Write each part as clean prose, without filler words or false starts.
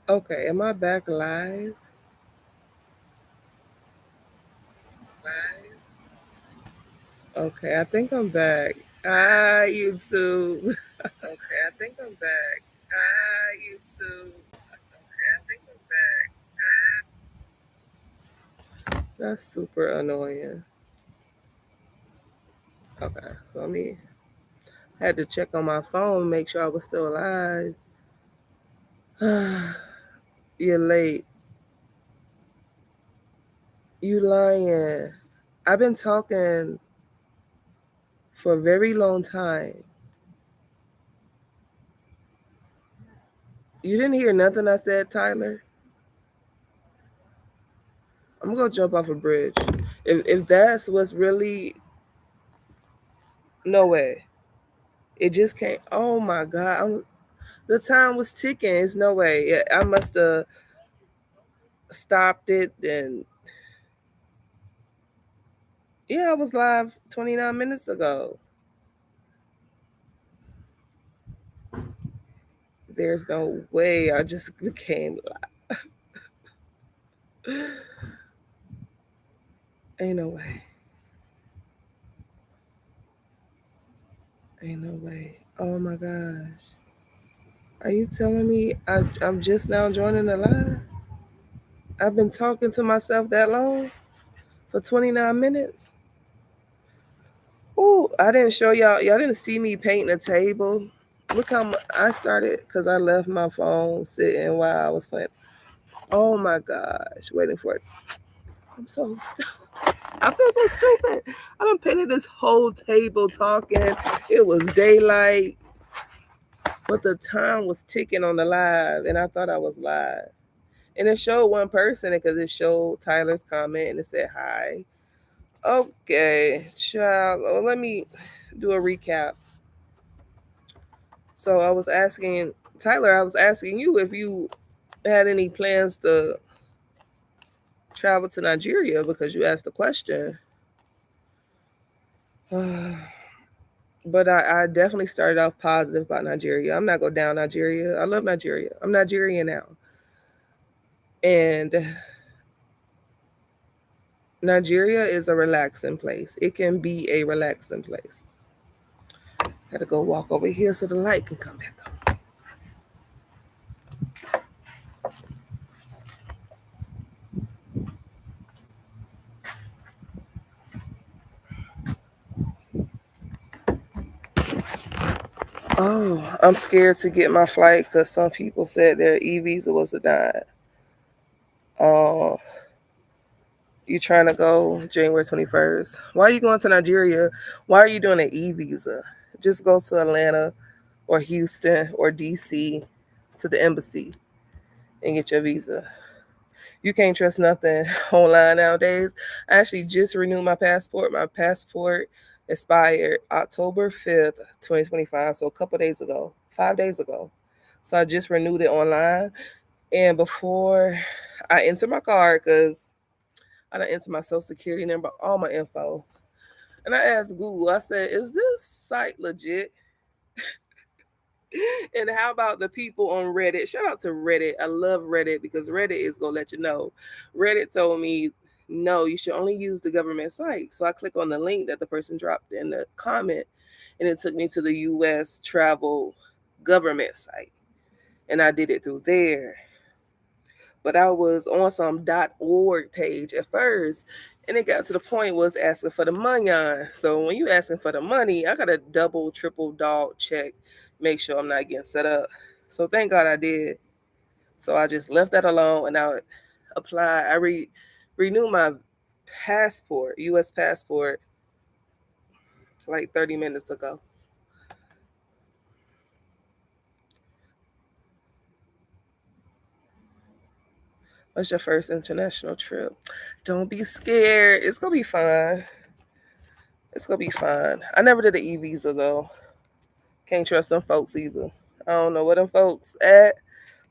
Okay, am I back live? Okay, I think I'm back. Hi, YouTube. Okay, I think I'm back. Hi, YouTube. Okay, I think I'm back. That's super annoying. Okay, so let me had to check on my phone, make sure I was still alive. You're late. You lying. I've been talking for a very long time. You didn't hear nothing I said, Tyler? I'm gonna jump off a bridge. If that's what's really no way. It just can't. Oh my God! The time was ticking. It's no way. I must have stopped it. And yeah, I was live 29 minutes ago. There's no way. I just became live. Ain't no way. Ain't no way. Oh my gosh. Are you telling me I'm just now joining the live? I've been talking to myself that long for 29 minutes. Oh, I didn't show y'all. Y'all didn't see me painting a table. Look how I started because I left my phone sitting while I was playing. Oh my gosh, waiting for it. I'm so stupid. I feel so stupid. I done painted this whole table talking. It was daylight, but the time was ticking on the live, and I thought I was live. And it showed one person because it showed Tyler's comment and it said hi. Okay, child. Well, let me do a recap. So I was asking Tyler, I was asking you if you had any plans to travel to Nigeria because you asked the question. But I definitely started off positive about Nigeria. I'm not going down Nigeria. I love Nigeria. I'm Nigerian now. And Nigeria is a relaxing place. It can be a relaxing place. Gotta go walk over here so the light can come back on. Oh, I'm scared to get my flight because some people said their e-visa was denied. Oh, you trying to go January 21st? Why are you going to Nigeria? Why are you doing an e-visa? Just go to Atlanta or Houston or DC to the embassy and get your visa. You can't trust nothing online nowadays. I actually just renewed my passport. My passport expired October 5th, 2025. So a couple days ago, 5 days ago. So I just renewed it online. And before I enter my card, because I done enter my social security number, all my info. And I asked Google, I said, is this site legit? And how about the people on Reddit? Shout out to Reddit. I love Reddit because Reddit is gonna let you know. Reddit told me no, you should only use the government site. So I click on the link that the person dropped in the comment, and it took me to the U.S. travel government site, and I did it through there. But I was on some .org page at first, and it got to the point was asking for the money on. So when you asking for the money, I gotta double, triple dog check, make sure I'm not getting set up. So thank God I did. So I just left that alone, and I applied. Renewed my passport, U.S. passport, like 30 minutes ago. What's your first international trip? Don't be scared. It's gonna be fun. It's gonna be fun. I never did an e-visa though. Can't trust them folks either. I don't know where them folks at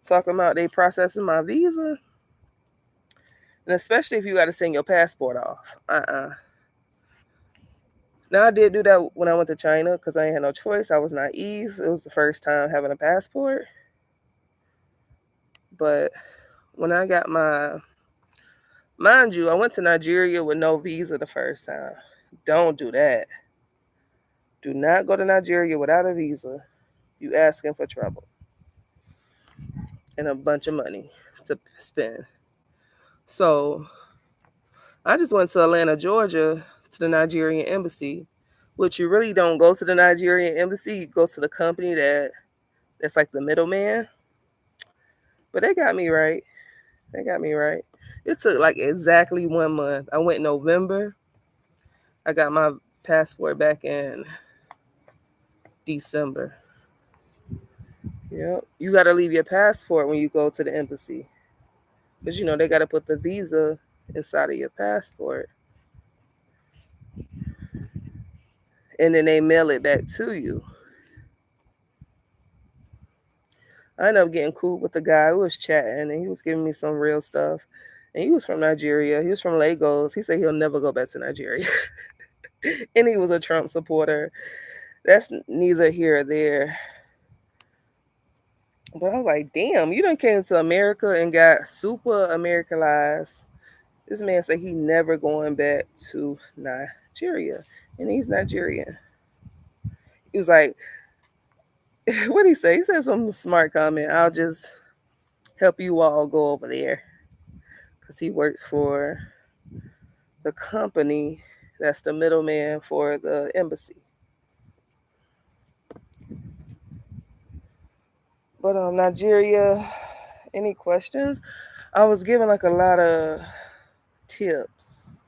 talking about they processing my visa. And especially if you got to send your passport off. Now, I did do that when I went to China because I ain't had no choice. I was naive. It was the first time having a passport. But when I got mind you, I went to Nigeria with no visa the first time. Don't do that. Do not go to Nigeria without a visa. You asking for trouble and a bunch of money to spend. So I just went to Atlanta, Georgia, to the Nigerian embassy, which you really don't go to the Nigerian embassy. You go to the company that's like the middleman. But they got me right. They got me right. It took like exactly 1 month. I went in November. I got my passport back in December. Yep. You got to leave your passport when you go to the embassy. Because, they got to put the visa inside of your passport. And then they mail it back to you. I ended up getting cool with the guy who was chatting, and he was giving me some real stuff. And he was from Nigeria. He was from Lagos. He said he'll never go back to Nigeria. And he was a Trump supporter. That's neither here or there. But I was like, damn, you done came to America and got super Americanized. This man said he never going back to Nigeria. And he's Nigerian. He was like, what did he say? He said some smart comment. I'll just help you all go over there. Because he works for the company that's the middleman for the embassy. But Nigeria, any questions? I was given like a lot of tips.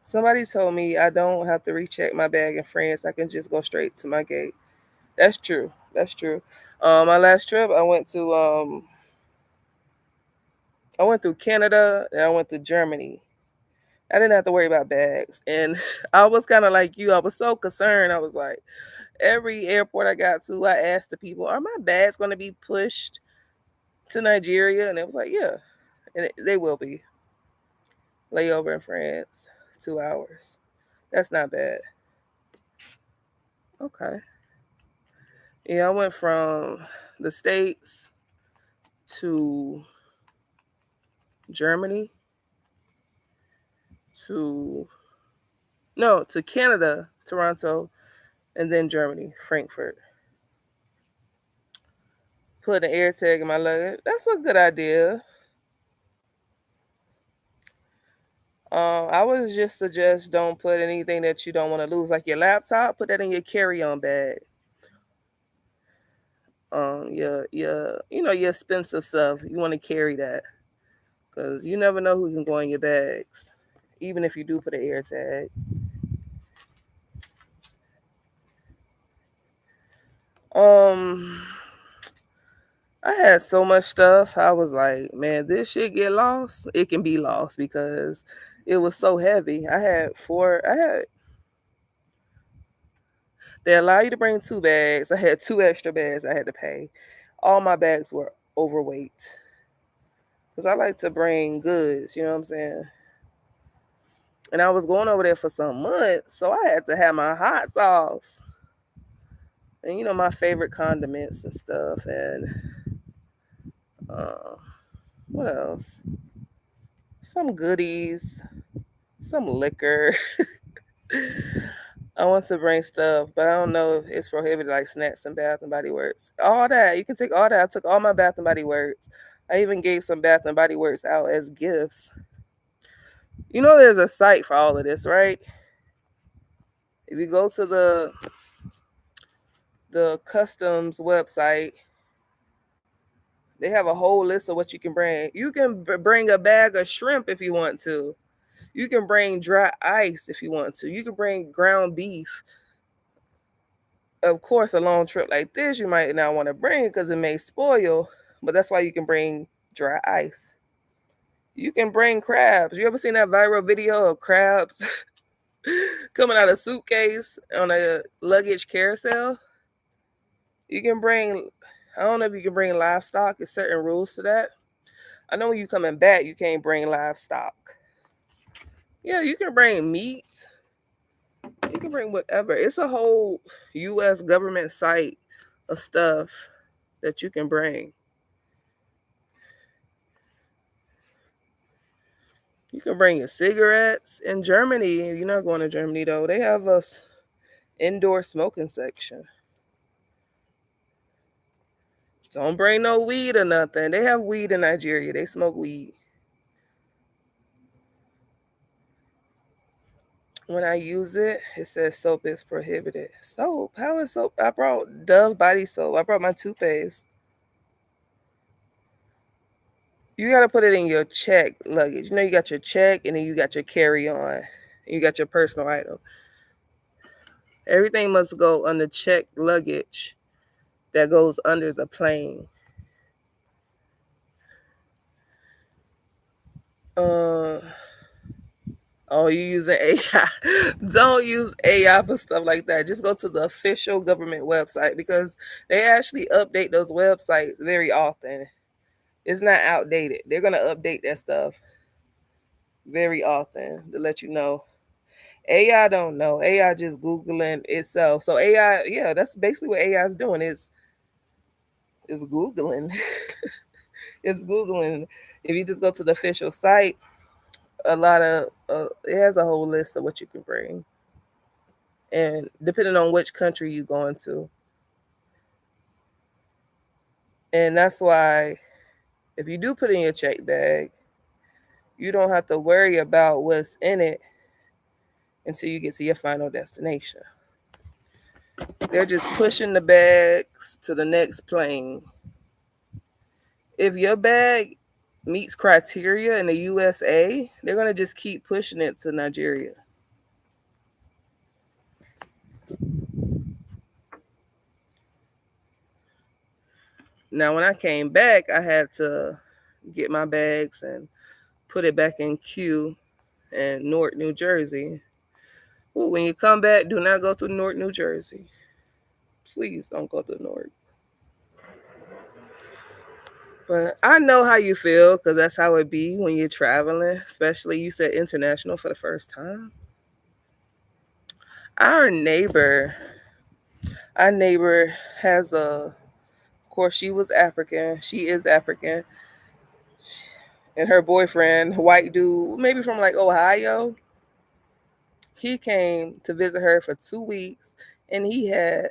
Somebody told me I don't have to recheck my bag in France. I can just go straight to my gate. That's true. That's true. My last trip, I went through Canada and I went to Germany. I didn't have to worry about bags, and I was kind of like you. I was so concerned. I was like, every airport I got to, I asked the people, "Are my bags going to be pushed to Nigeria?" And it was like, "Yeah," and they will be. Layover in France, 2 hours. That's not bad. Okay. Yeah, I went from the States to Germany to no, to Canada, Toronto, and then Germany, Frankfurt. Put an air tag in my luggage. That's a good idea. I would just suggest don't put anything that you don't want to lose, like your laptop. Put that in your carry-on bag. Your expensive stuff. You want to carry that because you never know who can go in your bags, even if you do put an air tag. Um, I had so much stuff. I was like, man, this shit get lost. It can be lost because it was so heavy. They allow you to bring 2 bags. I had 2 extra bags I had to pay. All my bags were overweight. Because I like to bring goods, you know what I'm saying? And I was going over there for some months, so I had to have my hot sauce. And my favorite condiments and stuff. And uh, what else? Some goodies, some liquor. I want to bring stuff, but I don't know if it's prohibited, like snacks and Bath and Body Works. All that. You can take all that. I took all my Bath and Body Works. I even gave some Bath and Body Works out as gifts. There's a site for all of this, right? If you go to the customs website, they have a whole list of what you can bring. You can bring a bag of shrimp if you want to. You can bring dry ice if you want to. You can bring ground beef. Of course, a long trip like this, you might not want to bring it because it may spoil, but that's why you can bring dry ice. You can bring crabs. You ever seen that viral video of crabs coming out of a suitcase on a luggage carousel? You can bring, I don't know if you can bring livestock. There's certain rules to that. I know when you coming back, you can't bring livestock. Yeah, you can bring meat. You can bring whatever. It's a whole U.S. government site of stuff that you can bring. You can bring your cigarettes. In Germany, you're not going to Germany though. They have a indoor smoking section. Don't bring no weed or nothing. They have weed in Nigeria. They smoke weed. When I use it, it says soap is prohibited. Soap? How is soap? I brought Dove body soap. I brought my toothpaste. You got to put it in your check luggage. You know, you got your check and then you got your carry on. You got your personal item. Everything must go on the check luggage that goes under the plane. Uh, oh, you using AI? Don't use AI for stuff like that. Just go to the official government website because they actually update those websites very often. It's not outdated. They're gonna update that stuff very often to let you know. AI don't know. AI just Googling itself. So AI, yeah, that's basically what AI is doing. It's Googling. It's Googling. If you just go to the official site, a lot of it has a whole list of what you can bring, and depending on which country you going to, and that's why if you do put in your check bag, you don't have to worry about what's in it until you get to your final destination. They're just pushing the bags to the next plane. If your bag meets criteria in the USA, they're gonna just keep pushing it to Nigeria. Now, when I came back, I had to get my bags and put it back in queue in Newark, New Jersey. Well, when you come back, do not go through Newark, New Jersey. Please don't go to Newark. But I know how you feel because that's how it be when you're traveling, especially you said international for the first time. Our neighbor, our neighbor has of course, she was African. She is African. And her boyfriend, white dude, maybe from like Ohio, he came to visit her for 2 weeks and he had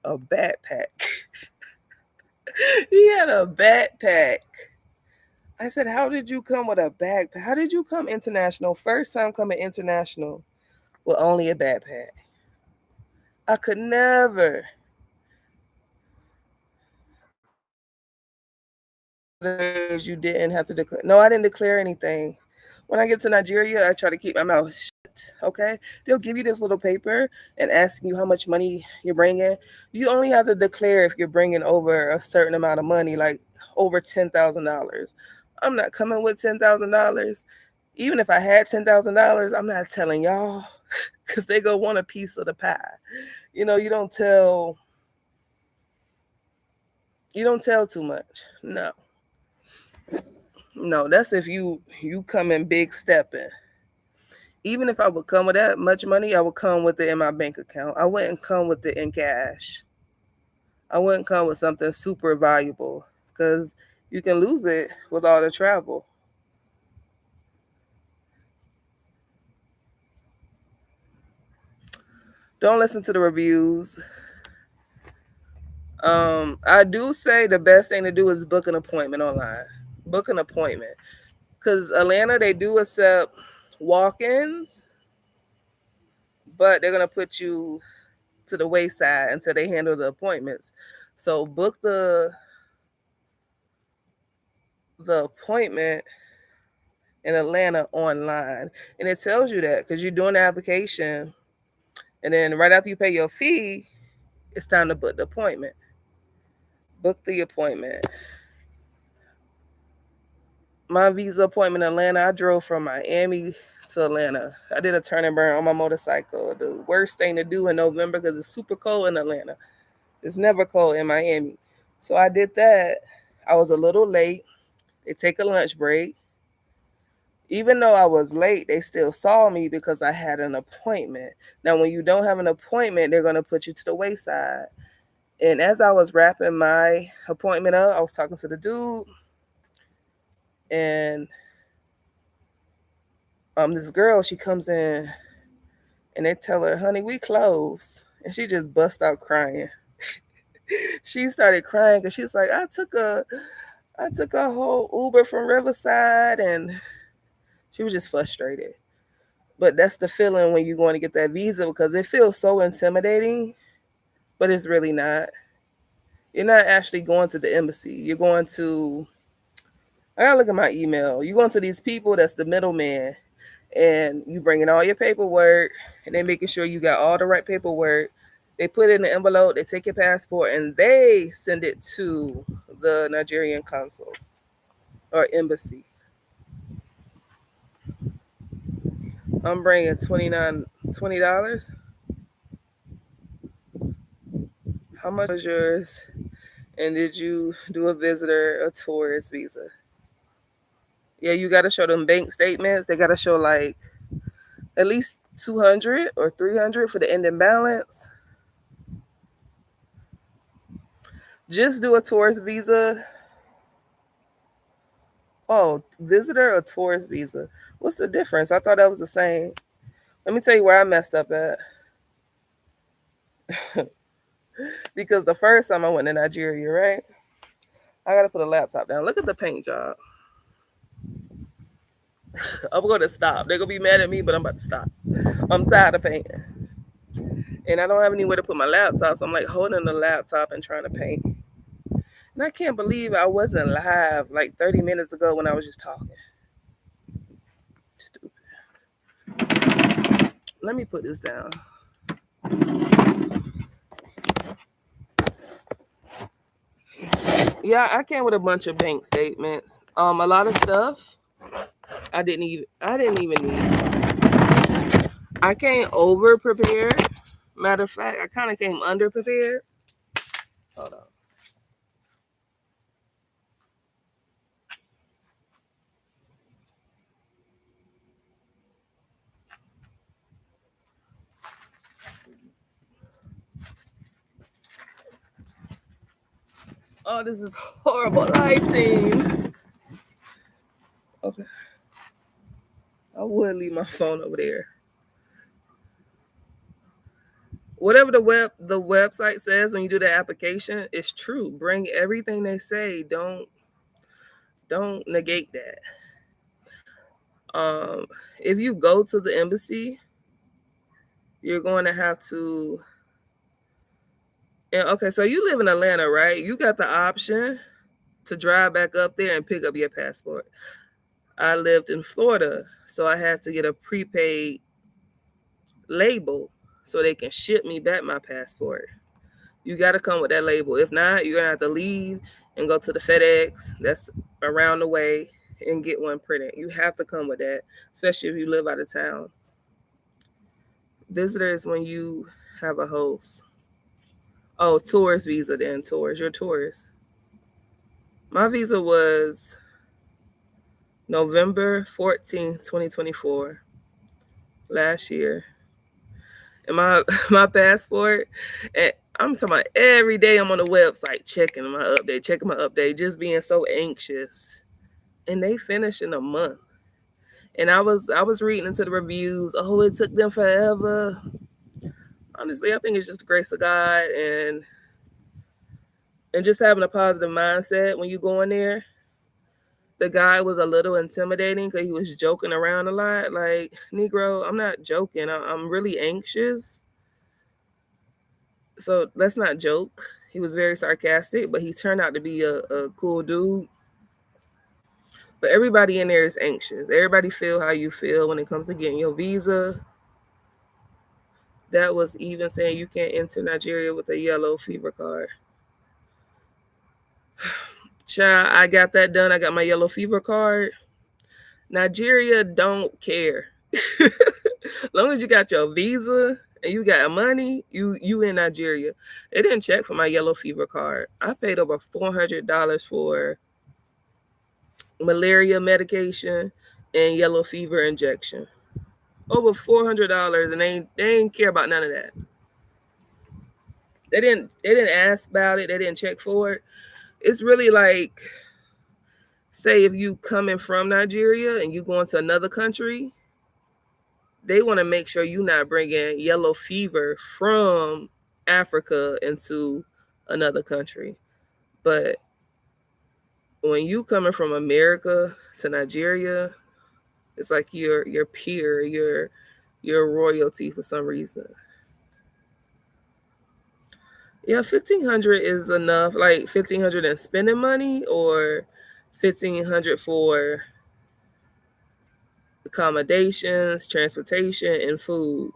a backpack. He had a backpack. I said, how did you come with a backpack? How did you come international? First time coming international with only a backpack. I could never. You didn't have to declare. No, I didn't declare anything. When I get to Nigeria, I try to keep my mouth shut. Okay, they'll give you this little paper and asking you how much money you're bringing. You only have to declare if you're bringing over a certain amount of money, like over $10,000. I'm not coming with $10,000. Even if I had $10,000, I'm not telling y'all because they go want a piece of the pie. You know, you don't tell too much. No. No, that's if you come in big stepping. Even if I would come with that much money, I would come with it in my bank account. I wouldn't come with it in cash. I wouldn't come with something super valuable because you can lose it with all the travel. Don't listen to the reviews. I do say the best thing to do is book an appointment online. Book an appointment because Atlanta they do accept walk-ins, but they're gonna put you to the wayside until they handle the appointments. So book the appointment in Atlanta online, and it tells you that because you're doing the application, and then right after you pay your fee, it's time to book the appointment. Book the appointment. My visa appointment in Atlanta, I drove from Miami to Atlanta. I did a turn and burn on my motorcycle. The worst thing to do in November because it's super cold in Atlanta. It's never cold in Miami. So I did that. I was a little late. They take a lunch break. Even though I was late, they still saw me because I had an appointment. Now, when you don't have an appointment, they're going to put you to the wayside. And as I was wrapping my appointment up, I was talking to the dude, and This girl, she comes in and they tell her, honey, we closed. And she just bust out crying. She started crying because she's like, I took a whole Uber from Riverside, and she was just frustrated. But that's the feeling when you're going to get that visa, because it feels so intimidating, but it's really not. You're not actually going to the embassy. You're going to, I gotta look at my email. You're going to these people that's the middleman, and you bringing all your paperwork, and they making sure you got all the right paperwork. They put it in the envelope, they take your passport, and they send it to the Nigerian consul or embassy. I'm bringing $20. How much was yours? And did you do a visitor or tourist visa? Yeah, you got to show them bank statements. They got to show like at least 200 or 300 for the ending balance. Just do a tourist visa. Oh, visitor or tourist visa. What's the difference? I thought that was the same. Let me tell you where I messed up at. Because the first time I went to Nigeria, right? I got to put a laptop down. Look at the paint job. I'm going to stop. They're going to be mad at me, but I'm about to stop. I'm tired of painting. And I don't have anywhere to put my laptop, so I'm like holding the laptop and trying to paint. And I can't believe I wasn't live like 30 minutes ago when I was just talking. Stupid. Let me put this down. Yeah, I came with a bunch of bank statements. A lot of stuff I didn't even need. I came over prepared. Matter of fact, I kind of came under prepared. Hold on. Oh, this is horrible lighting. Okay. I would leave my phone over there. Whatever the website says when you do the application, it's true. Bring everything they say. Don't negate that. If you go to the embassy, you're going to have to. And okay, so you live in Atlanta, right? You got the option to drive back up there and pick up your passport. I lived in Florida, so I had to get a prepaid label so they can ship me back my passport. You got to come with that label. If not, you're going to have to leave and go to the FedEx that's around the way and get one printed. You have to come with that, especially if you live out of town. Visitors when you have a host. Oh, tourist visa then. Tourist. You're a tourist. My visa was November 14th, 2024. Last year. And my passport, and I'm talking about every day I'm on the website checking my update, just being so anxious. And they finish in a month. And I was reading into the reviews. Oh, it took them forever. Honestly, I think it's just the grace of God and just having a positive mindset when you go in there. The guy was a little intimidating because he was joking around a lot. Like, Negro, I'm not joking. I'm really anxious. So let's not joke. He was very sarcastic, but he turned out to be a cool dude. But everybody in there is anxious. Everybody feel how you feel when it comes to getting your visa. That was even saying you can't enter Nigeria with a yellow fever card. Child, I got that done. I got my yellow fever card. Nigeria don't care. As long as you got your visa and you got money, you in Nigeria. They didn't check for my yellow fever card. I paid over $400 for malaria medication and yellow fever injection. Over $400, and they didn't care about none of that. They didn't ask about it. They didn't check for it. It's really like, say if you coming from Nigeria and you going to another country, they want to make sure you're not bringing yellow fever from Africa into another country. But when you coming from America to Nigeria, it's like you're pure, you're royalty for some reason. Yeah, 1,500 is enough. Like 1,500 in spending money, or 1,500 for accommodations, transportation, and food.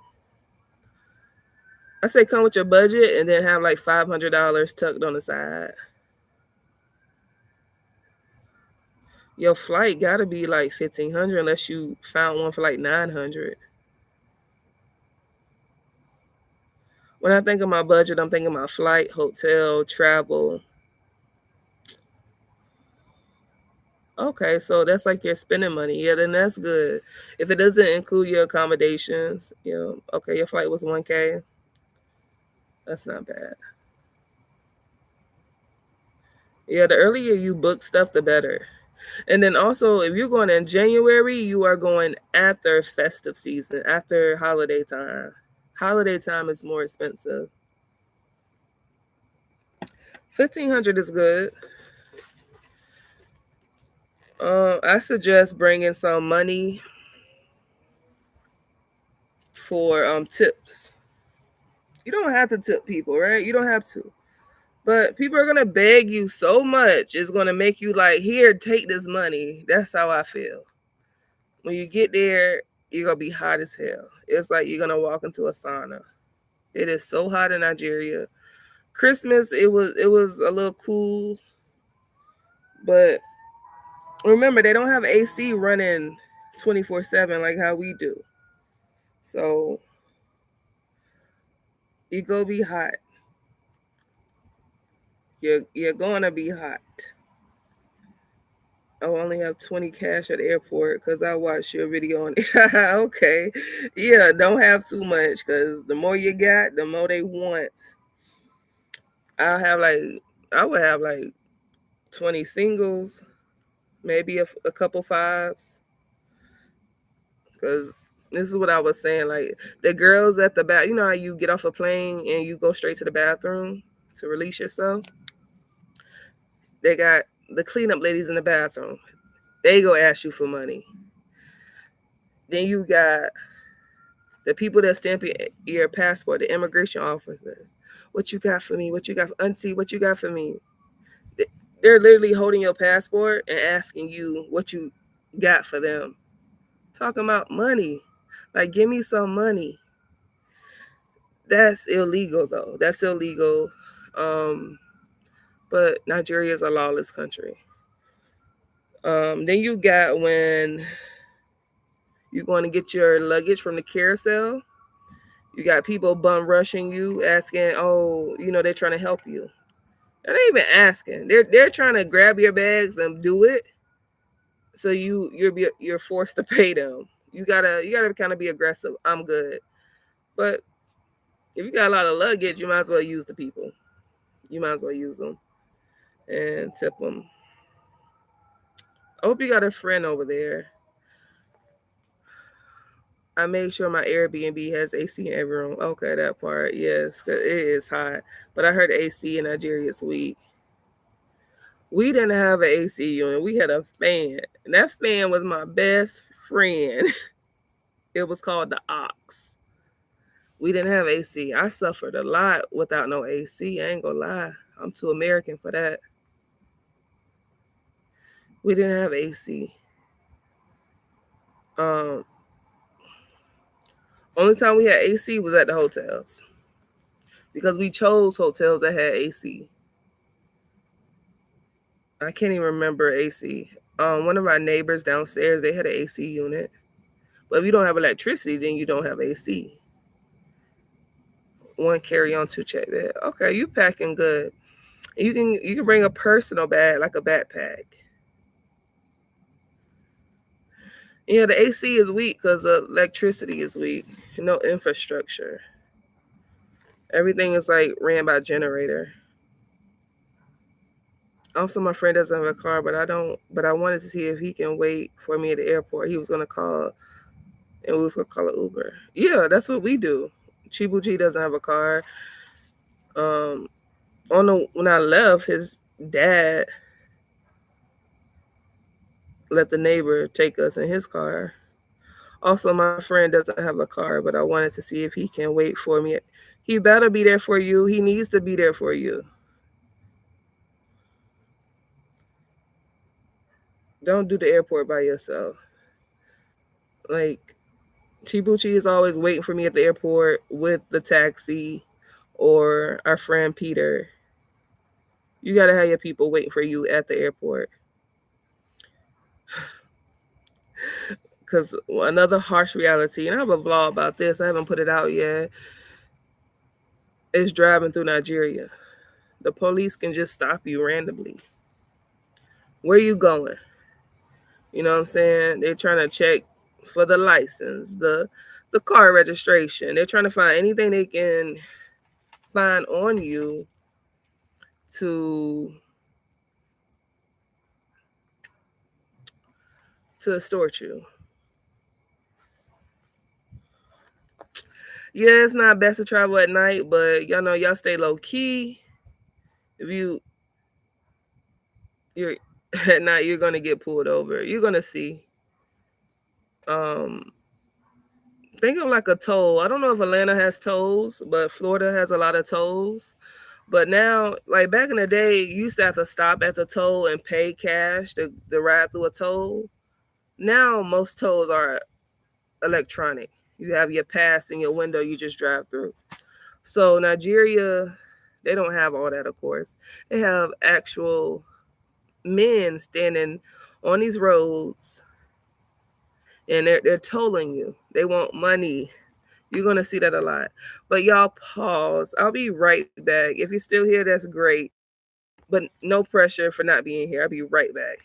I say come with your budget and then have like $500 tucked on the side. Your flight gotta be like 1,500 unless you found one for like 900. When I think of my budget, I'm thinking my flight, hotel, travel. Okay, so that's like your spending money. Yeah, then that's good. If it doesn't include your accommodations, okay, your flight was 1K. That's not bad. Yeah, the earlier you book stuff, the better. And then also, if you're going in January, you are going after festive season, after holiday time. Holiday time is more expensive. 1,500 is good. I suggest bringing some money for tips. You don't have to tip people, right? You don't have to. But people are gonna beg you so much, it's gonna make you like, here, take this money. That's how I feel. When you get there, you're gonna be hot as hell. It's like you're gonna walk into a sauna. It is so hot in Nigeria. Christmas, it was a little cool, but remember they don't have AC running 24/7 like how we do. So you go be hot. You're gonna be hot. I only have 20 cash at the airport because I watched your video on okay. Yeah, don't have too much because the more you got, the more they want. I'll have like I would have like 20 singles, maybe a couple fives. Because this is what I was saying. Like the girls at the back, you know how you get off a plane and you go straight to the bathroom to release yourself? They got the cleanup ladies in the bathroom. They go ask you for money. Then you got the people that stamp your passport, the immigration officers. What you got for me? What you got, auntie? What you got for me? They're literally holding your passport and asking you what you got for them. Talking about money. Like, give me some money. That's illegal, though. That's illegal. But Nigeria is a lawless country. Then you got when you're going to get your luggage from the carousel. You got people bum rushing you, asking, oh, they're trying to help you. They're not even asking. They're trying to grab your bags and do it. So you're forced to pay them. You gotta kind of be aggressive. I'm good, but if you got a lot of luggage, you might as well use the people. You might as well use them and tip them. I hope you got a friend over there. I made sure my Airbnb has AC in every room. Okay, that part, yes, 'cause it is hot. But I heard AC in Nigeria is weak. We didn't have an AC unit. We had a fan. And that fan was my best friend. It was called the Ox. We didn't have AC. I suffered a lot without no AC. I ain't gonna lie. I'm too American for that. We didn't have AC. Um, Only time we had AC was at the hotels because we chose hotels that had AC. I can't even remember AC. One of our neighbors downstairs, they had an AC unit. But if you don't have electricity, then you don't have AC. One carry on, two check bag. Okay, you packing good. You can bring a personal bag like a backpack. Yeah, the AC is weak because the electricity is weak. No infrastructure. Everything is like ran by generator. Also, my friend doesn't have a car, but I don't. But I wanted to see if he can wait for me at the airport. He was gonna call and we was gonna call it Uber. Yeah, that's what we do. Chibuchi doesn't have a car. Um, when I left, his dad let the neighbor take us in his car. Also, my friend doesn't have a car, but I wanted to see if he can wait for me. He better be there for you. He needs to be there for you. Don't do the airport by yourself. Like, Chibuchi is always waiting for me at the airport with the taxi or our friend Peter. You gotta have your people waiting for you at the airport. Because another harsh reality, and I have a vlog about this, I haven't put it out yet, is driving through Nigeria. The police can just stop you randomly. Where you going? You know what I'm saying? They're trying to check for the license, the car registration. They're trying to find anything they can find on you to extort you. Yeah, it's not best to travel at night, but y'all know y'all stay low key. If you're at night, you're gonna get pulled over. You're gonna see. Um, think of like a toll. I don't know if Atlanta has tolls, but Florida has a lot of tolls. But now, like back in the day, you used to have to stop at the toll and pay cash to ride through a toll. Now most tolls are electronic. You have your pass in your window, you just drive through. So Nigeria, they don't have all that, of course. They have actual men standing on these roads and they're tolling you. They want money. You're gonna see that a lot. But y'all pause. I'll be right back. If you're still here, that's great. But no pressure for not being here. I'll be right back.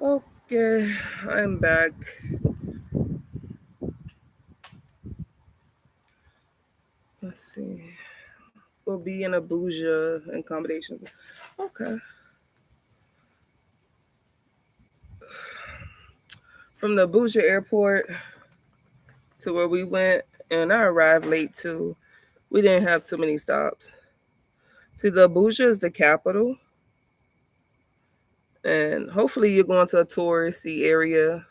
Okay, I'm back. Let's see. We'll be in Abuja in accommodation. Okay. From the Abuja airport to where we went, and I arrived late too. We didn't have too many stops. See, the Abuja is the capital, and hopefully you're going to a touristy area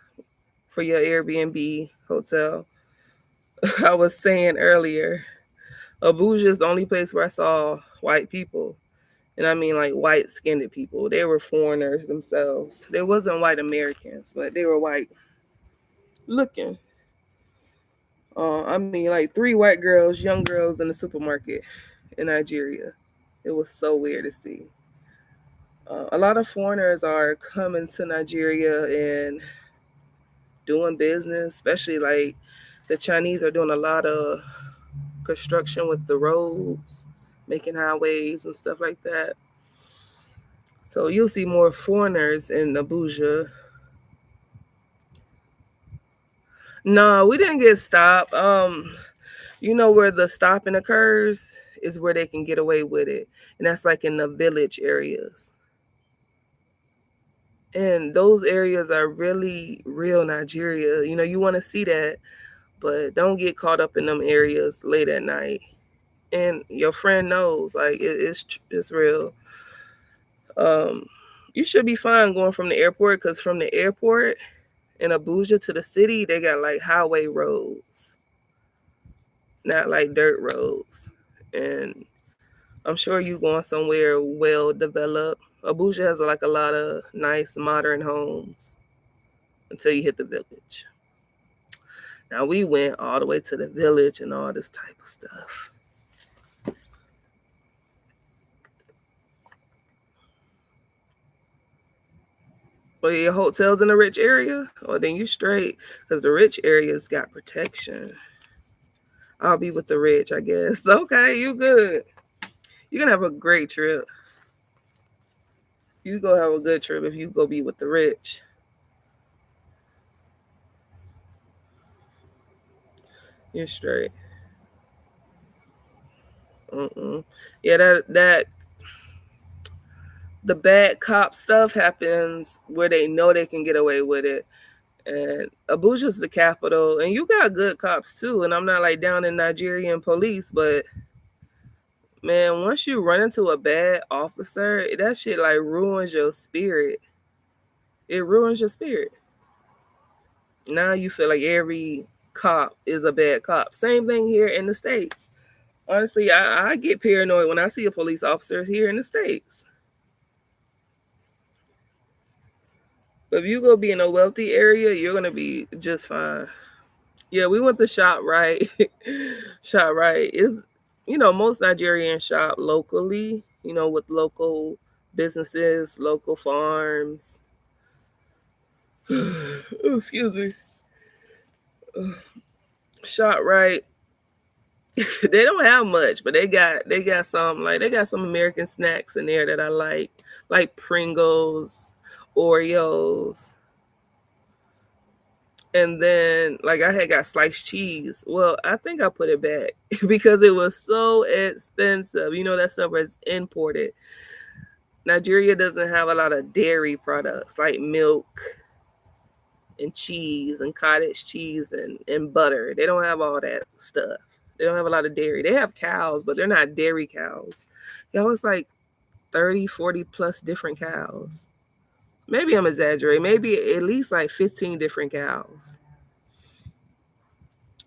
for your Airbnb hotel. I was saying earlier, Abuja is the only place where I saw white people. And I mean like white skinned people. They were foreigners themselves. They wasn't white Americans, but they were white looking. I mean like three white girls, young girls in the supermarket in Nigeria. It was so weird to see. A lot of foreigners are coming to Nigeria and doing business, especially like the Chinese are doing a lot of construction with the roads, making highways and stuff like that. So you'll see more foreigners in Abuja. No, we didn't get stopped. You know where the stopping occurs is where they can get away with it. And that's like in the village areas. And those areas are really real Nigeria. You know, you want to see that, but don't get caught up in them areas late at night. And your friend knows, like it's real. Um, you should be fine going from the airport because from the airport in Abuja to the city, they got like highway roads, not like dirt roads. And I'm sure you going somewhere well developed. Abuja has like a lot of nice modern homes until you hit the village. Now we went all the way to the village and all this type of stuff. Well, your hotel's in a rich area, or then you straight, because the rich areas got protection. I'll be with the rich, I guess. Okay, you good. You're gonna have a great trip. You go have a good trip if you go be with the rich. You're straight. Mm-mm. Yeah, that the bad cop stuff happens where they know they can get away with it. And Abuja's the capital, and you got good cops too. And I'm not like down in Nigerian police, but man, once you run into a bad officer, that shit like ruins your spirit. It ruins your spirit. Now you feel like every cop is a bad cop. Same thing here in the States. Honestly, I get paranoid when I see a police officer here in the States. But if you go be in a wealthy area, you're gonna be just fine. Yeah, we went to Shop Right. Shop Right is, most Nigerians shop locally, with local businesses, local farms. Oh, excuse me. Shop Right. They don't have much, but they got some like they got some American snacks in there that I like Pringles, Oreos, and then like I had got sliced cheese. Well, I think I put it back because it was so expensive. You know that stuff is imported. Nigeria doesn't have a lot of dairy products like milk and cheese and cottage cheese and butter. They don't have all that stuff. They don't have a lot of dairy. They have cows, but they're not dairy cows. Y'all was like 30, 40 plus different cows. Maybe I'm exaggerating. Maybe at least like 15 different cows.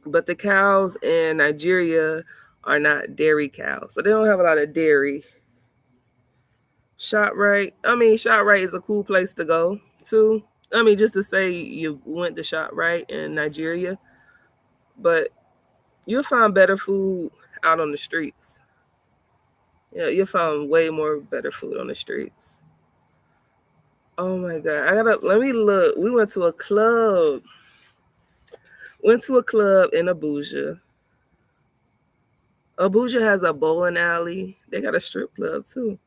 But the cows in Nigeria are not dairy cows. So they don't have a lot of dairy. ShopRite is a cool place to go to. I mean, just to say you went to ShopRite in Nigeria, but you'll find better food out on the streets. Yeah, you'll find way more better food on the streets. Oh my god, let me look. We went to a club. Went to a club in Abuja. Abuja has a bowling alley. They got a strip club too.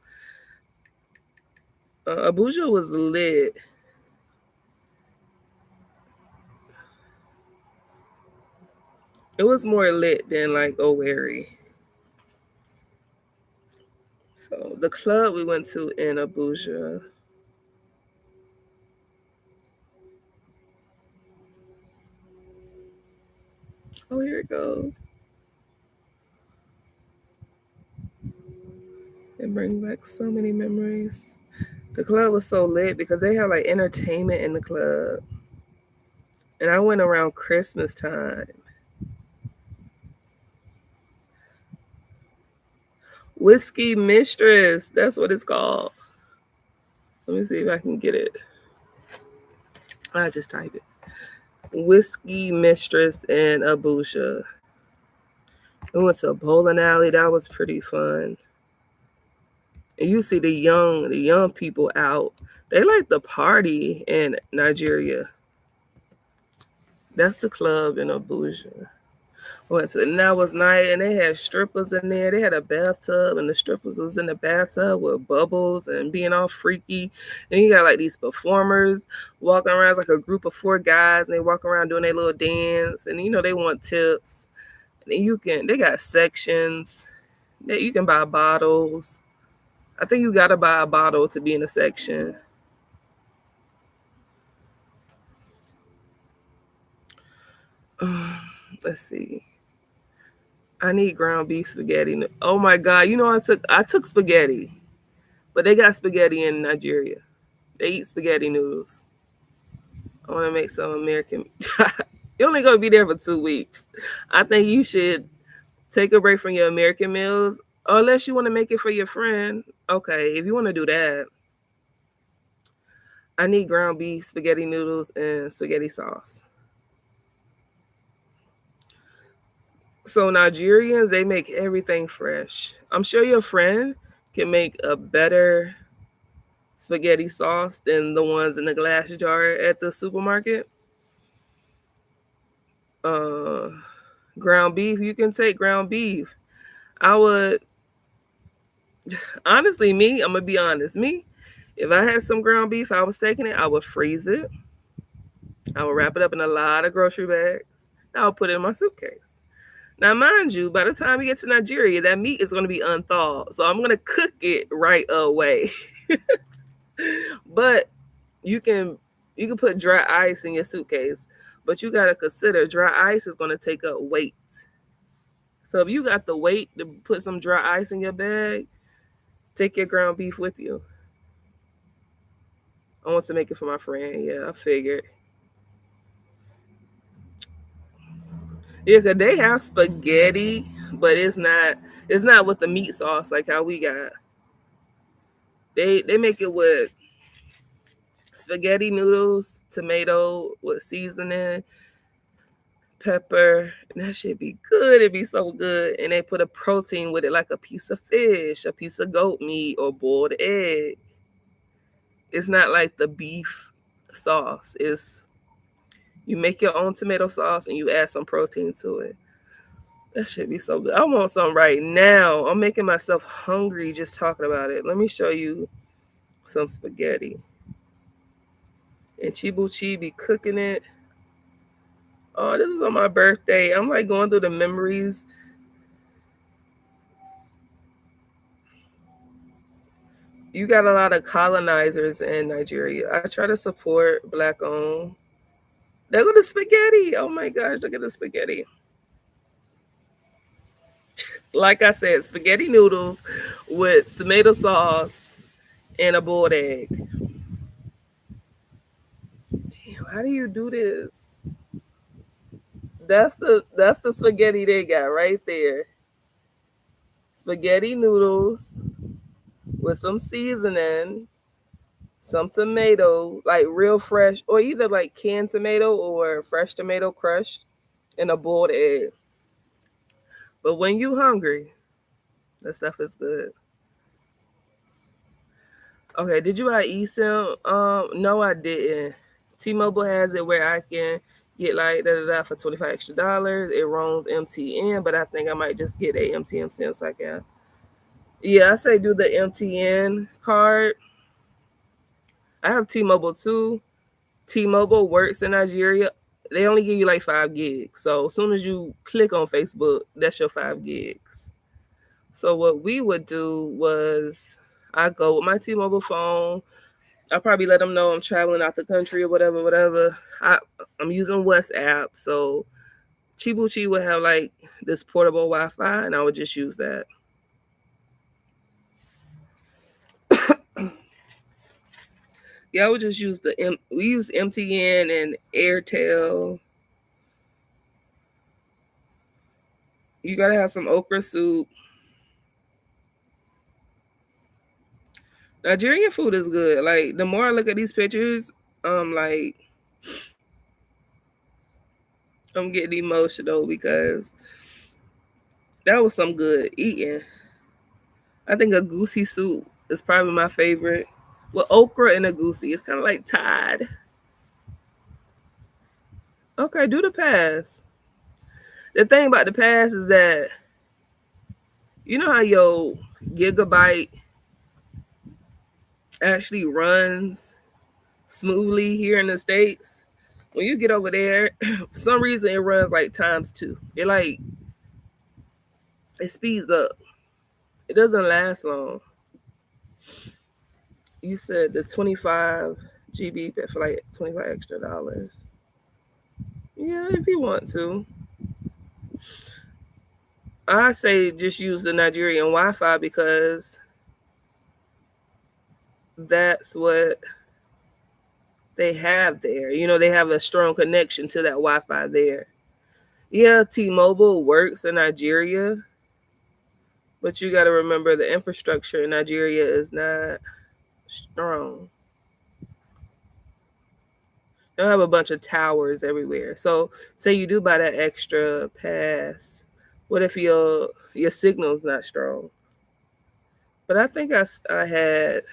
Abuja was lit. It was more lit than like Owerri. So the club we went to in Abuja. Oh, here it goes. It brings back so many memories. The club was so lit because they had like entertainment in the club. And I went around Christmas time. Whiskey Mistress. That's what it's called. Let me see if I can get it. I just type it. Whiskey Mistress in Abuja. We went to a bowling alley. That was pretty fun. And you see the young people out. They like the party in Nigeria. That's the club in Abuja. Went to, and that was night, and they had strippers in there. They had a bathtub, and the strippers was in the bathtub with bubbles and being all freaky. And you got like these performers walking around. It's like a group of 4 guys, and they walk around doing their little dance. And they want tips. And they got sections. You can buy bottles. I think you gotta buy a bottle to be in a section. Let's see. I need ground beef spaghetti. Oh my god! I took spaghetti, but they got spaghetti in Nigeria. They eat spaghetti noodles. I want to make some American. You're only gonna be there for 2 weeks. I think you should take a break from your American meals, unless you want to make it for your friend. Okay, if you want to do that, I need ground beef, spaghetti noodles, and spaghetti sauce. So Nigerians, they make everything fresh. I'm sure your friend can make a better spaghetti sauce than the ones in the glass jar at the supermarket. Uh, Ground beef, you can take ground beef. I would honestly, I'm gonna be honest. If I had some ground beef, I was taking it. I would freeze it. I would wrap it up in a lot of grocery bags. I would put it in my suitcase. Now, mind you, by the time we get to Nigeria, that meat is going to be unthawed. So I'm going to cook it right away. But you can put dry ice in your suitcase. But you got to consider dry ice is going to take up weight. So if you got the weight to put some dry ice in your bag, take your ground beef with you. I want to make it for my friend. Yeah, I figured. Yeah, cause they have spaghetti, but it's not with the meat sauce like how we got. They make it with spaghetti noodles, tomato with seasoning, pepper, and that should be good. It'd be so good. And they put a protein with it, like a piece of fish, a piece of goat meat, or boiled egg. It's not like the beef sauce. It's you make your own tomato sauce and you add some protein to it. That should be so good. I want some right now. I'm making myself hungry just talking about it. Let me show you some spaghetti. And Chibuchi be cooking it. Oh, this is on my birthday. I'm like going through the memories. You got a lot of colonizers in Nigeria. I try to support black owned. There go the spaghetti. Oh my gosh, look at the spaghetti. Like I said, spaghetti noodles with tomato sauce and a boiled egg. Damn, how do you do this? That's the spaghetti they got right there. Spaghetti noodles with some seasoning, some tomato, like real fresh, or either like canned tomato or fresh tomato crushed, and a boiled egg. But when you hungry, that stuff is good. Okay, did you buy eSIM? No, I didn't. T-Mobile has it where I can get like for $25 extra. It roams MTN, but I think I might just get a MTN SIM so I can. Yeah, I say do the MTN card. I have T-Mobile too. T-Mobile works in Nigeria. they only give you like 5 gigs. So as soon as you click on Facebook, that's your 5 gigs. So what we would do was I go with my T-Mobile phone. I'll probably let them know I'm traveling out the country or whatever, whatever. I'm using WhatsApp, so Chibuchi would have like this portable Wi-Fi, and I would just use that. Yeah, I would just use we use MTN and Airtel. You gotta have some okra soup. Nigerian food is good. Like the more I look at these pictures, like I'm getting emotional because that was some good eating. I think a goosey soup is probably my favorite. With okra and a goosey, it's kind of like tied. Okay, do the pass. The thing about the pass is that you know how your gigabyte actually runs smoothly here in the States. When you get over there, for some reason it runs like times two. It speeds up. It doesn't last long. You said the 25 GB for like $25 extra. Yeah, if you want to. I say just use the Nigerian Wi-Fi because that's what they have there. You know, they have a strong connection to that Wi-Fi there. Yeah, T-Mobile works in Nigeria, but you got to remember the infrastructure in Nigeria is not strong. They don't have a bunch of towers everywhere. So, say you do buy that extra pass, what if your signal's not strong? But I think I had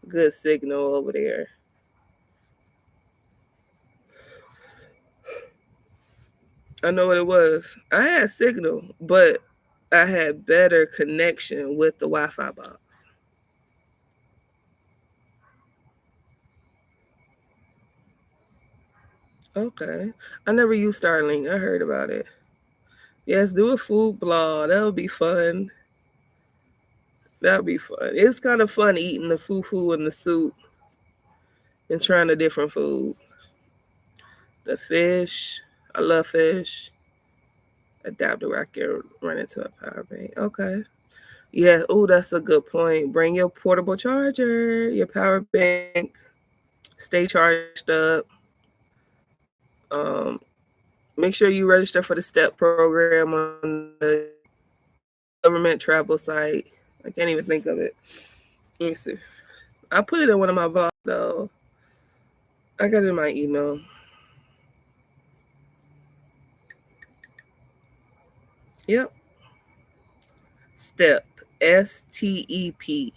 good signal over there. I know what it was. I had signal, but I had better connection with the Wi-Fi box. Okay. I never used Starlink. I heard about it. Yes, do a food blog. That would be fun. That would be fun. It's kind of fun eating the fufu and the soup and trying the different food. The fish. I love fish. Adapter where I can run into a power bank. Okay. Yeah. Oh, that's a good point. Bring your portable charger, your power bank. Stay charged up. Um, Make sure you register for the STEP program on the government travel site. I can't even think of it. Let me see. I put it in one of my vlogs though. I got it in my email. Yep. STEP. STEP.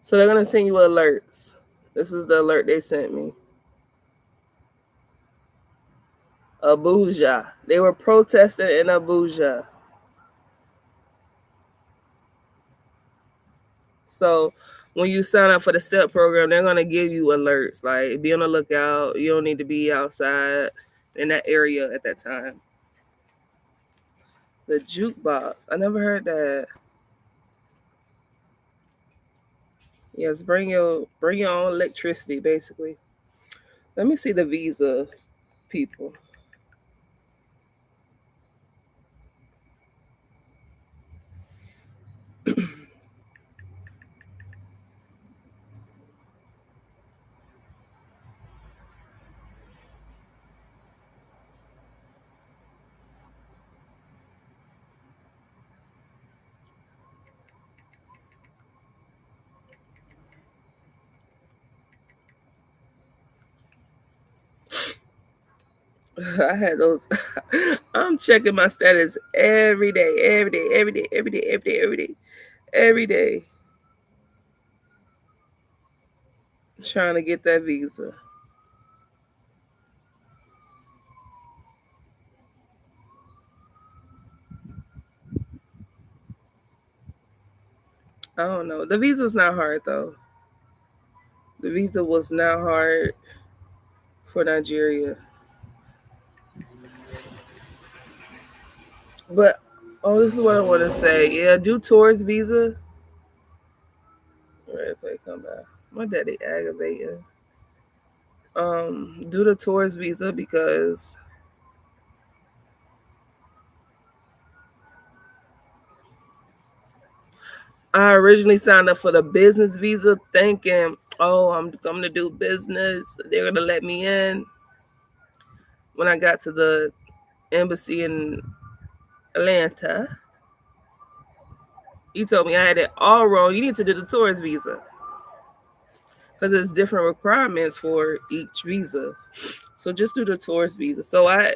So they're gonna send you alerts. This is the alert they sent me. Abuja. They were protesting in Abuja. So when you sign up for the STEP program, they're gonna give you alerts. Like be on the lookout. You don't need to be outside in that area at that time. The jukebox. I never heard that. Yes, bring your own electricity, basically. Let me see the visa people. I had those. I'm checking my status every day, every day, every day, every day, every day, every day, every day, trying to get that visa. I don't know. The visa's not hard though. The visa was not hard for Nigeria. But oh, this is what I want to say. Yeah, do tourist visa. Ready play come back. My daddy aggravating. Do the tourist visa because I originally signed up for the business visa thinking, oh, I'm coming to do business. They're gonna let me in. When I got to the embassy in Atlanta, he told me I had it all wrong. You need to do the tourist visa because there's different requirements for each visa. So just do the tourist visa. So I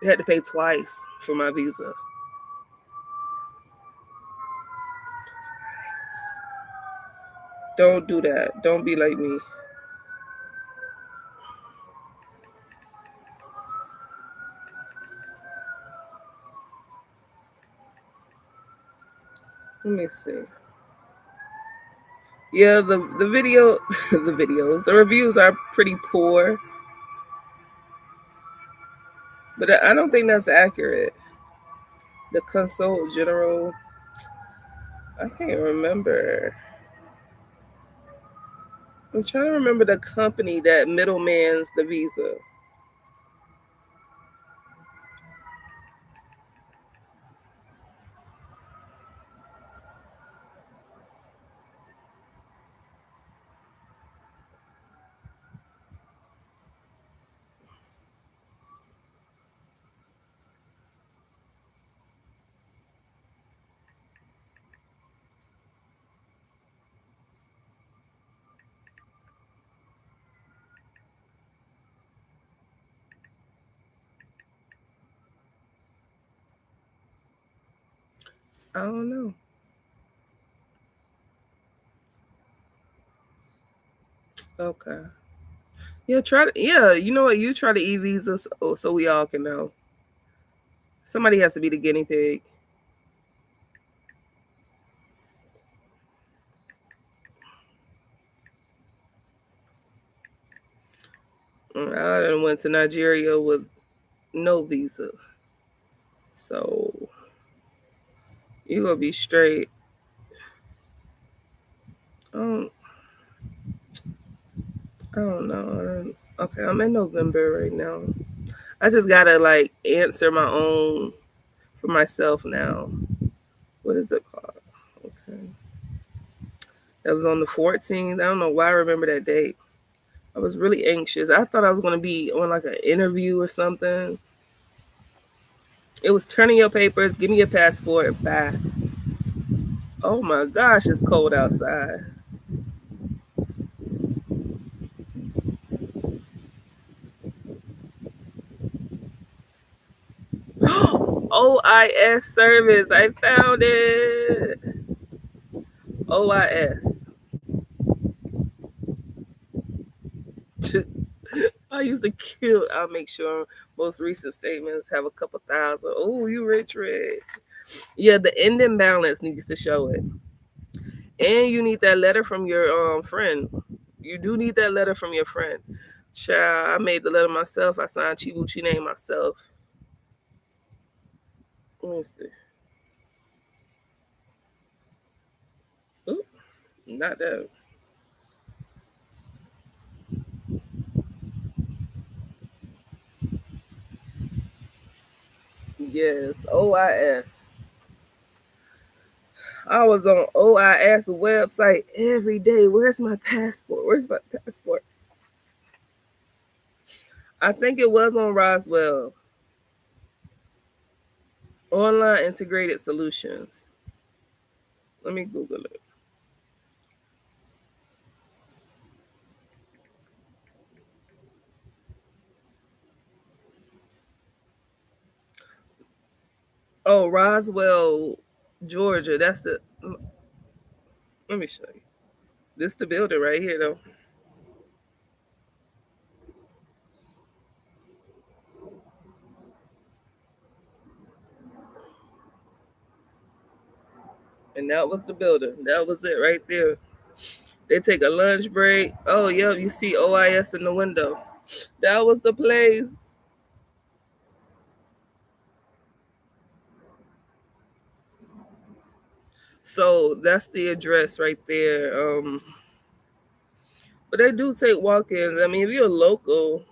had to pay twice for my visa. Don't do that. Don't be like me. Let me see. Yeah, the video, the reviews are pretty poor, but I don't think that's accurate. The Consul General, I can't remember. I'm trying to remember the company that middlemans the visa. I don't know. Okay. Yeah, try to. Yeah, you know what? You try to e-visa so we all can know. Somebody has to be the guinea pig. I done went to Nigeria with no visa, so you gonna be straight. Um, I don't know. Okay, I'm in November right now. I just gotta like answer my own for myself now. What is it called? Okay, that was on the 14th. I don't know why I remember that date. I was really anxious. I thought I was gonna be on like an interview or something. It was turning your papers, give me your passport, bye. Oh my gosh, it's cold outside. OIS service, I found it. OIS. I used to kill. I'll make sure most recent statements have a couple thousand. Oh, you rich, rich. Yeah, the ending balance needs to show it. And you need that letter from your friend. You do need that letter from your friend. Child, I made the letter myself. I signed Chibuchi name myself. Let me see. Oop, not that. Yes, OIS. I was on OIS website every day. Where's my passport? Where's my passport? I think it was on Roswell. Online integrated solutions. Let me Google it. Oh, Roswell, Georgia. That's the. Let me show you. This the building right here though. And That was the building. That was it right there. They take a lunch break. Oh, yeah, you see OIS in the window. That was the place. So that's the address right there. But they do take walk-ins. I mean, if you're local,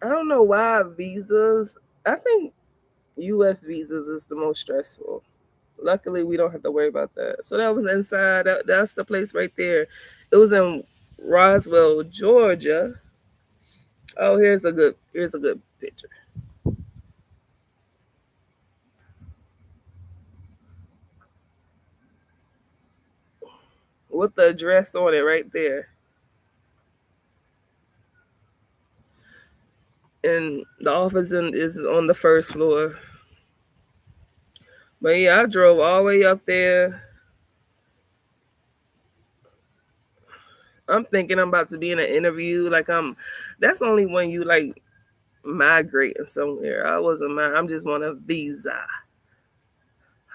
I don't know why visas. I think U.S. visas is the most stressful. Luckily, we don't have to worry about that. So that was inside. That's the place right there. It was in Roswell, Georgia. Oh, here's a good picture with the address on it right there. And the office is on the first floor. But yeah, I drove all the way up there. I'm thinking I'm about to be in an interview. That's only when you like migrating somewhere. I wasn't. I'm just on a visa.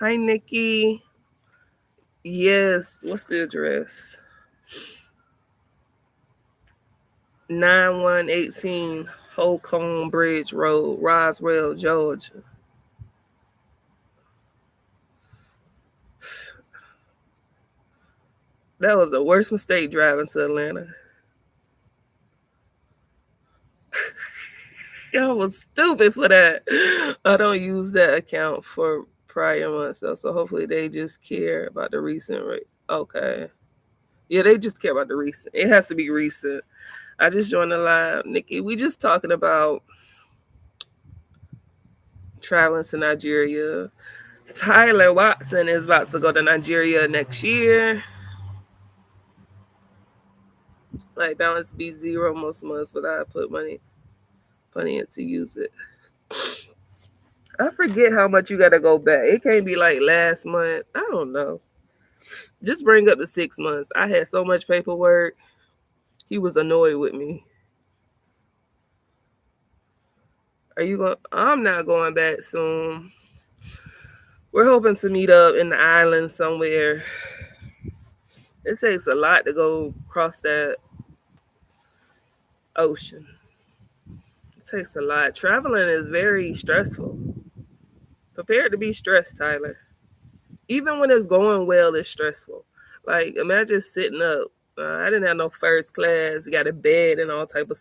Hi, Nikki. Yes. What's the address? 9118 Holcomb Bridge Road, Roswell, Georgia. That was the worst mistake driving to Atlanta. I was stupid for that. I don't use that account for prior months though, so hopefully they just care about the recent rate. Okay. Yeah, they just care about the recent. It has to be recent. I just joined the live, Nikki. We just talking about traveling to Nigeria. Tyler Watson is about to go to Nigeria next year. Like balance be zero most months, but I put money in to use it. I forget how much you gotta go back. It can't be like last month. I don't know. Just bring up the 6 months. I had so much paperwork. He was annoyed with me. Are you going? I'm not going back soon. We're hoping to meet up in the islands somewhere. It takes a lot to go across that ocean. It takes a lot. Traveling is very stressful. Prepare to be stressed, Tyler. Even when it's going well, it's stressful. Like imagine sitting up. I didn't have no first class. You got a bed and all type of